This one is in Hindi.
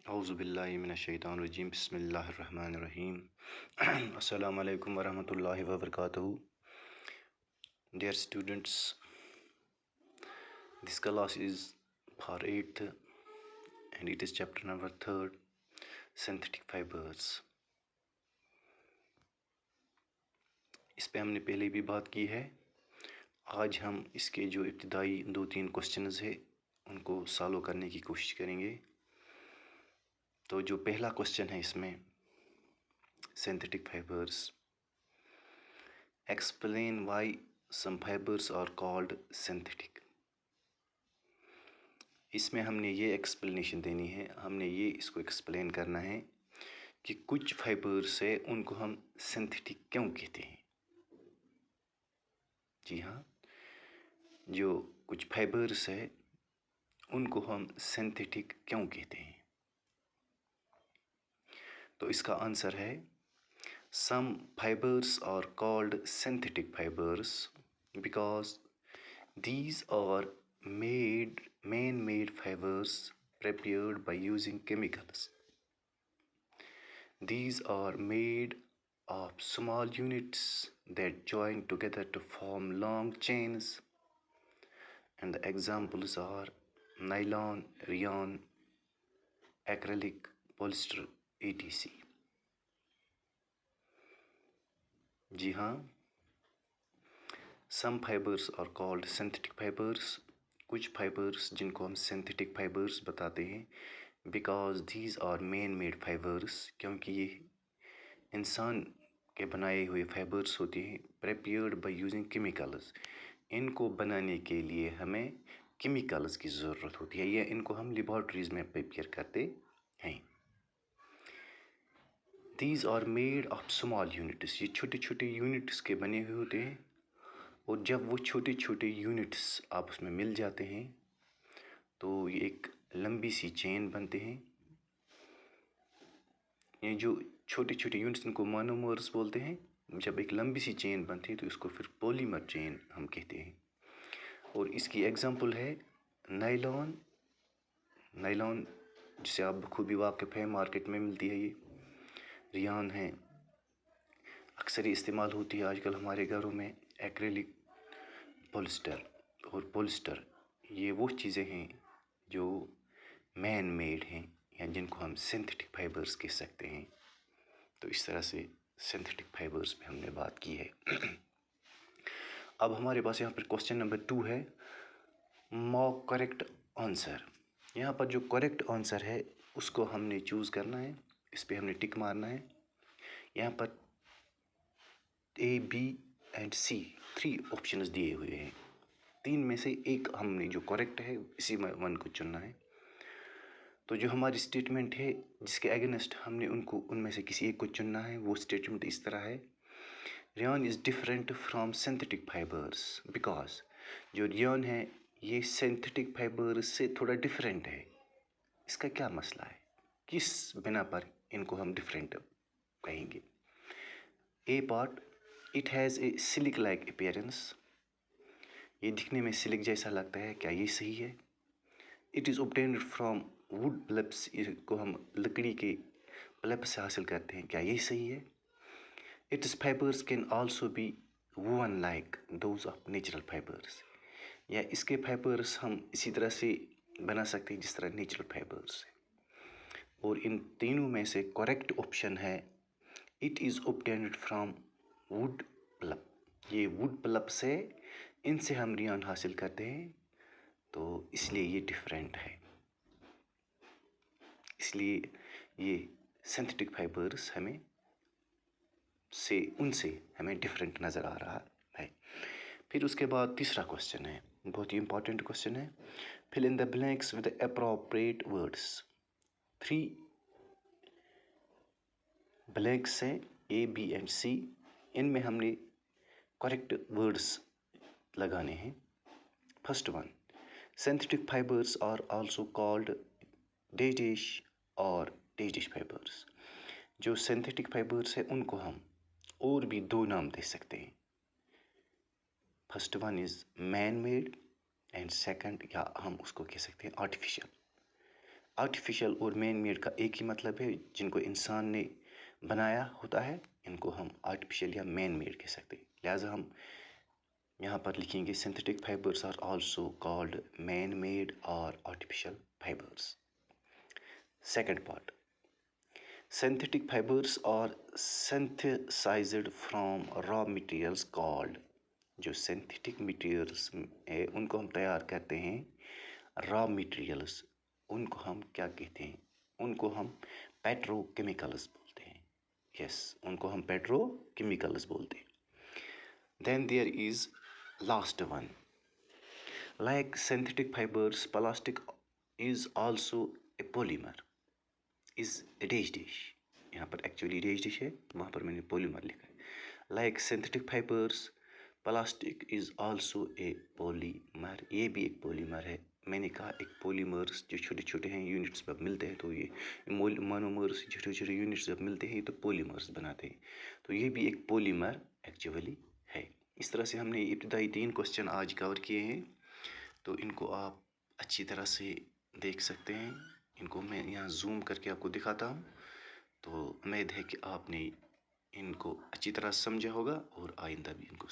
औज़ुबिल्लाहि मिनश्शैतानिर्रजीम बिस्मिल्लाहिर्रहमानिर्रहीम अस्सलामु अलैकुम वरहमतुल्लाहि वबरकातुहू। Dear students, this class is for 8th and it is chapter number 3rd, synthetic fibers. इस पे हमने पहले भी बात की है। आज हम इसके जो इब्तिदाई 2-3 क्वेश्चंस है उनको सॉल्व करने की कोशिश करेंगे। तो जो पहला क्वेश्चन है इसमें, synthetic fibers, explain why some fibers are called synthetic। इसमें हमने ये एक्सप्लेनेशन देनी है, हमने ये इसको एक्सप्लेन करना है कि कुछ फाइबर्स है उनको हम सिंथेटिक क्यों कहते हैं। जी हाँ, जो कुछ फाइबर्स है उनको हम सिंथेटिक क्यों कहते हैं। तो इसका आंसर है, some fibres are called synthetic fibres because these are man-made fibers prepared by using chemicals. These are made of small units that join together to form long chains, and the examples are nylon, rayon, acrylic, polyester, etc. जी हाँ, some fibers are called synthetic fibers। कुछ फाइबर्स जिनको हम सिंथेटिक फाइबर्स बताते हैं, because these are man made fibres, क्योंकि ये इंसान के बनाए हुए फाइबर्स होते हैं, प्रिपेयर्ड बाय यूजिंग केमिकल्स। इनको बनाने के लिए हमें केमिकल्स की ज़रूरत होती है, या इनको हम लेबॉर्ट्रीज में प्रिपेयर करते हैं। These are made of small units, ये छोटे छोटे यूनिट्स के बने हुए होते हैं, और जब वो छोटे छोटे यूनिट्स आपस में मिल जाते हैं तो ये एक लंबी सी चेन बनते हैं। ये जो छोटे छोटे यूनिट्स इनको मोनोमर्स बोलते हैं। जब एक लंबी सी चेन बनती है तो इसको फिर पॉलीमर चेन हम कहते हैं। और इसकी एग्जांपल है नायलॉन। नायलॉन जिसे आप बखूबी वाकिफ़ है, मार्केट में मिलती है ये। रियान है, अक्सर इस्तेमाल होती है आजकल हमारे घरों में। एक्रेलिक, पॉलिस्टर और पॉलिस्टर, ये वो चीज़ें हैं जो मैन मेड हैं, या जिनको हम सिंथेटिक फाइबर्स कह सकते हैं। तो इस तरह से सिंथेटिक फाइबर्स पे हमने बात की है। अब हमारे पास यहाँ पर क्वेश्चन नंबर 2 है, मॉक करेक्ट आंसर। यहाँ पर जो करेक्ट आंसर है उसको हमने चूज़ करना है, इस पर हमने टिक मारना है। यहाँ पर A, B and C 3 options दिए हुए हैं। 3 में से एक हमने जो करेक्ट है इसी में 1 को चुनना है। तो जो हमारी स्टेटमेंट है जिसके अगेंस्ट हमने उनमें से किसी एक को चुनना है, वो स्टेटमेंट इस तरह है, rayon is different from synthetic fibres because. जो रेयन है ये सिंथेटिक फाइबर्स से थोड़ा डिफरेंट है। इसका क्या मसला है, किस बिना पर इनको हम डिफरेंट कहेंगे। ए पार्ट, इट हैज़ ए सिलिक लाइक अपीयरेंस, ये दिखने में सिलिक जैसा लगता है, क्या ये सही है। It is obtained from would pulps, इसको हम लकड़ी के पल्प से हासिल करते हैं, क्या ये सही है। It's fibres can also be woven like those of natural fibres, या इसके फाइबर्स हम इसी तरह से बना सकते हैं जिस तरह नेचुरल फाइबर्स है। और इन तीनों में से करेक्ट ऑप्शन है, it is obtained from wood pulp, ये वुड पल्प से, इनसे हम रेयन हासिल करते हैं, तो इसलिए ये डिफरेंट है। इसलिए ये सिंथेटिक फाइबर्स उनसे हमें डिफरेंट नज़र आ रहा है। फिर उसके बाद तीसरा क्वेश्चन है, बहुत ही इंपॉर्टेंट क्वेश्चन है, fill in the blanks with appropriate words. 3 blanks हैं A, B एंड C, इनमें हमने करेक्ट वर्ड्स लगाने हैं। First one, synthetic fibres are also called डेटिश और डेटिश फाइबर्स। जो सिंथेटिक फाइबर्स है उनको हम और भी 2 नाम दे सकते हैं। First one is man made and second, या हम उसको कह सकते हैं आर्टिफिशियल। आर्टिफिशियल और मैन मेड का एक ही मतलब है, जिनको इंसान ने बनाया होता है इनको हम आर्टिफिशियल या मैन मेड कह सकते हैं। लिहाजा हम यहाँ पर लिखेंगे synthetic fibres are also called man made और artificial fibres. Second part, synthetic fibers are synthesized from raw materials called, जो सिंथेटिक मटेरियल्स है उनको हम तैयार करते हैं रॉ मटेरियल्स, उनको हम क्या कहते हैं, उनको हम पेट्रोकेमिकल्स बोलते हैं। यस, उनको हम पेट्रोकेमिकल्स बोलते हैं। Then there is last one, like synthetic fibres plastic is also a polymer is dash dash, यहाँ पर एक्चुअली डैश डैश है, वहाँ पर मैंने पॉलीमर लिखा है। Like synthetic fibres plastic is also a polymer, ये भी एक पॉलीमर है। मैंने कहा एक पॉलीमर्स जो छोटे छोटे हैं यूनिट्स जब मिलते हैं तो ये मोनोमर्स छोटे छोटे यूनिट्स जब मिलते हैं तो पॉलीमर्स बनाते हैं, तो ये भी एक पॉलीमर एक्चुअली है। इस तरह से हमने इब्तिदाई 3 क्वेश्चन आज कवर किए हैं, तो इनको आप अच्छी तरह से देख सकते हैं। इनको मैं यहाँ जूम करके आपको दिखाता हूँ, तो उम्मीद है कि आपने इनको अच्छी तरह समझा होगा और आइंदा भी इनको